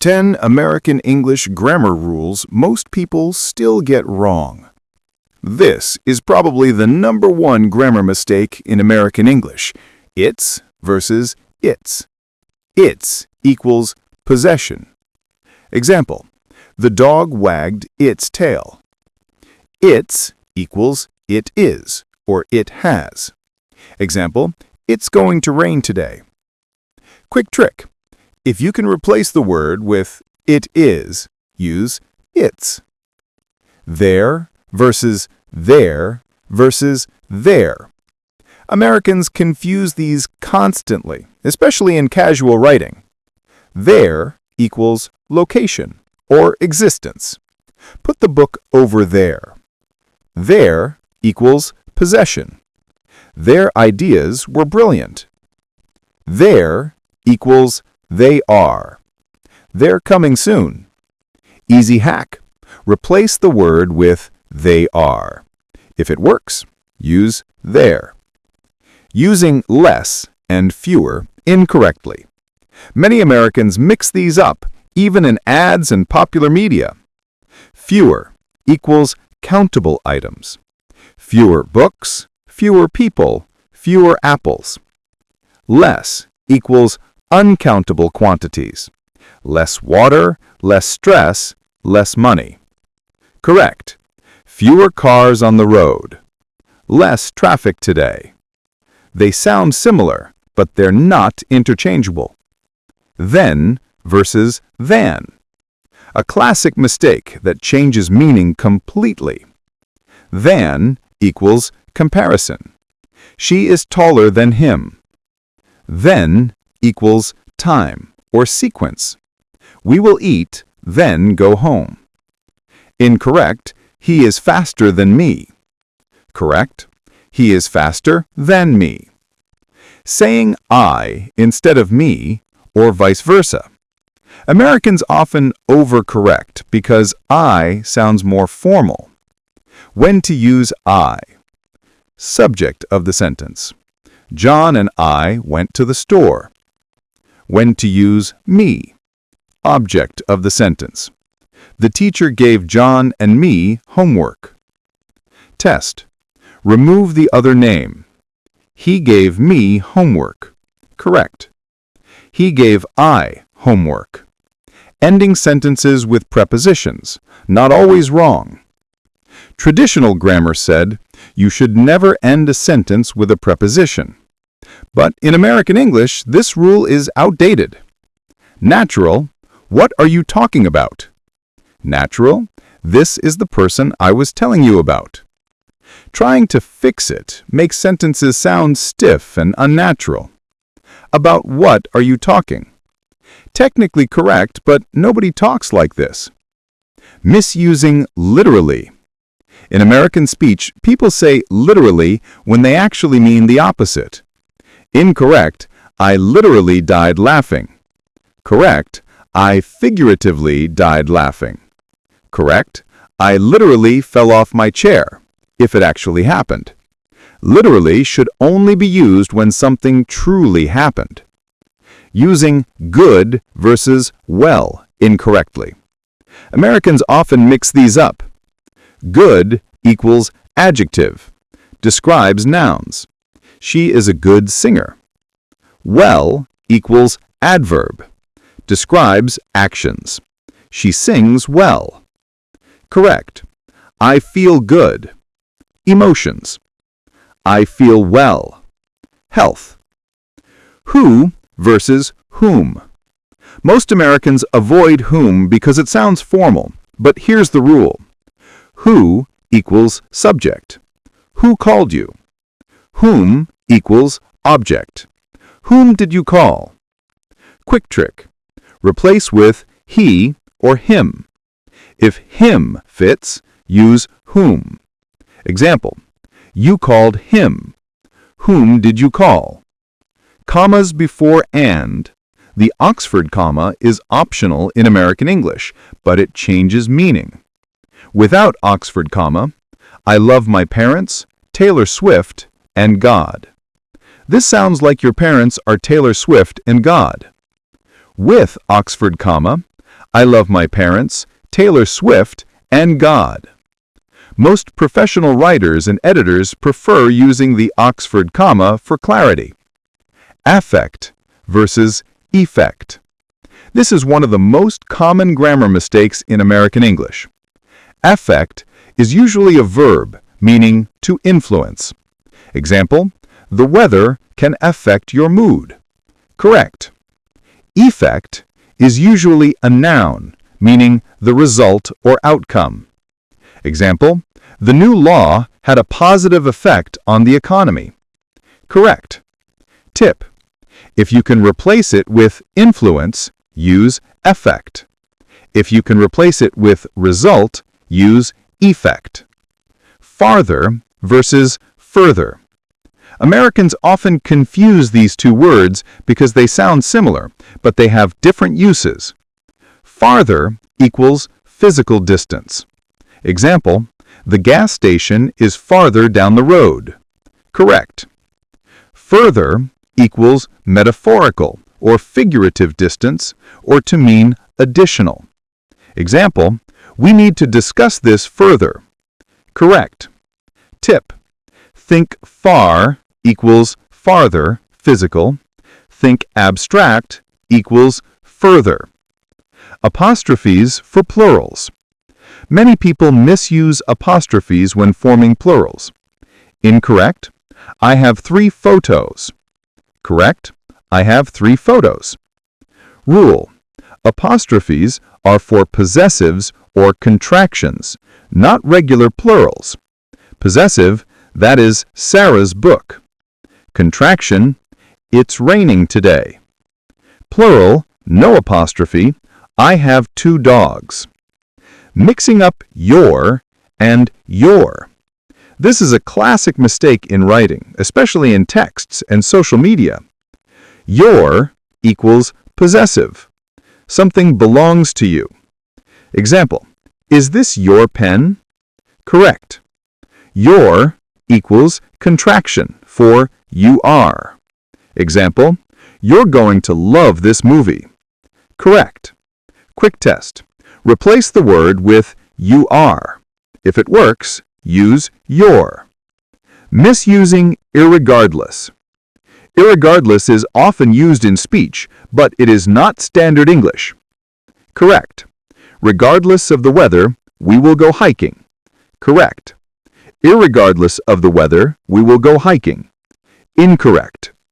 10 American English grammar rules most people still get wrong. This is probably the #1 grammar mistake in American English. It's versus its. Its equals possession. Example, the dog wagged its tail. Its equals it is or it has. Example, it's going to rain today. Quick trick. If you can replace the word with it is, use its. There versus there versus there. Americans confuse these constantly, especially in casual writing. There equals location or existence. Put the book over there. There equals possession. Their ideas were brilliant. There equals they are. They're coming soon. Easy hack. Replace the word with they are. If it works, use there. Using less and fewer incorrectly. Many Americans mix these up, even in ads and popular media. Fewer equals countable items. Fewer books, fewer people, fewer apples. Less equals uncountable quantities. Less water, less stress, less money. Correct. Fewer cars on the road. Less traffic today. They sound similar, but they're not interchangeable. Then versus than. A classic mistake that changes meaning completely. Than equals comparison. She is taller than him. Then equals time or sequence. We will eat, then go home. Incorrect, he is faster than me. Correct, he is faster than me. Saying I instead of me, or vice versa. Americans often overcorrect because I sounds more formal. When to use I. Subject of the sentence. John and I went to the store. When to use me. Object of the sentence. The teacher gave John and me homework. Test. Remove the other name. He gave me homework. Correct. He gave I homework. Ending sentences with prepositions, not always wrong. Traditional grammar said you should never end a sentence with a preposition. But in American English, this rule is outdated. Natural, what are you talking about? Natural, this is the person I was telling you about. Trying to fix it makes sentences sound stiff and unnatural. About what are you talking? Technically correct, but nobody talks like this. Misusing literally. In American speech, people say literally when they actually mean the opposite. Incorrect, I literally died laughing. Correct, I figuratively died laughing. Correct, I literally fell off my chair, if it actually happened. Literally should only be used when something truly happened. Using good versus well incorrectly. Americans often mix these up. Good equals adjective, describes nouns. She is a good singer. Well equals adverb, describes actions. She sings well. Correct. I feel good. Emotions. I feel well. Health. Who versus whom. Most Americans avoid whom because it sounds formal, but here's the rule. Who equals subject. Who called you? Whom equals object. Whom did you call? Quick trick. Replace with he or him. If him fits, use whom. Example, you called him. Whom did you call? Commas before and. The Oxford comma is optional in American English, but it changes meaning. Without Oxford comma, I love my parents, Taylor Swift, and God. This sounds like your parents are Taylor Swift and God. With Oxford comma, I love my parents, Taylor Swift, and God. Most professional writers and editors prefer using the Oxford comma for clarity. Affect versus effect. This is one of the most common grammar mistakes in American English. Affect is usually a verb, meaning to influence. Example, the weather can affect your mood. Correct. Effect is usually a noun, meaning the result or outcome. Example, the new law had a positive effect on the economy. Correct. Tip: if you can replace it with influence, use effect. If you can replace it with result, use effect. Farther versus further. Americans often confuse these two words because they sound similar, but they have different uses. Farther equals physical distance. Example, the gas station is farther down the road. Correct. Further equals metaphorical or figurative distance, or to mean additional. Example, we need to discuss this further. Correct. Tip: think far equals farther, physical. Think abstract equals further. Apostrophes for plurals. Many people misuse apostrophes when forming plurals. Incorrect. I have 3 photos. Correct. I have 3 photos. Rule: apostrophes are for possessives or contractions, not regular plurals. Possessive, that is Sarah's book. Contraction, it's raining today. Plural, no apostrophe, I have 2 dogs. Mixing up your and your. This is a classic mistake in writing, especially in texts and social media. Your equals possessive. Something belongs to you. Example, is this your pen? Correct. Your equals contraction for you are. Example, you're going to love this movie. Correct. Quick test. Replace the word with you are. If it works, use your. Misusing irregardless. Irregardless is often used in speech, but it is not standard English. Correct. Regardless of the weather, we will go hiking. Correct. Irregardless of the weather, we will go hiking. Incorrect.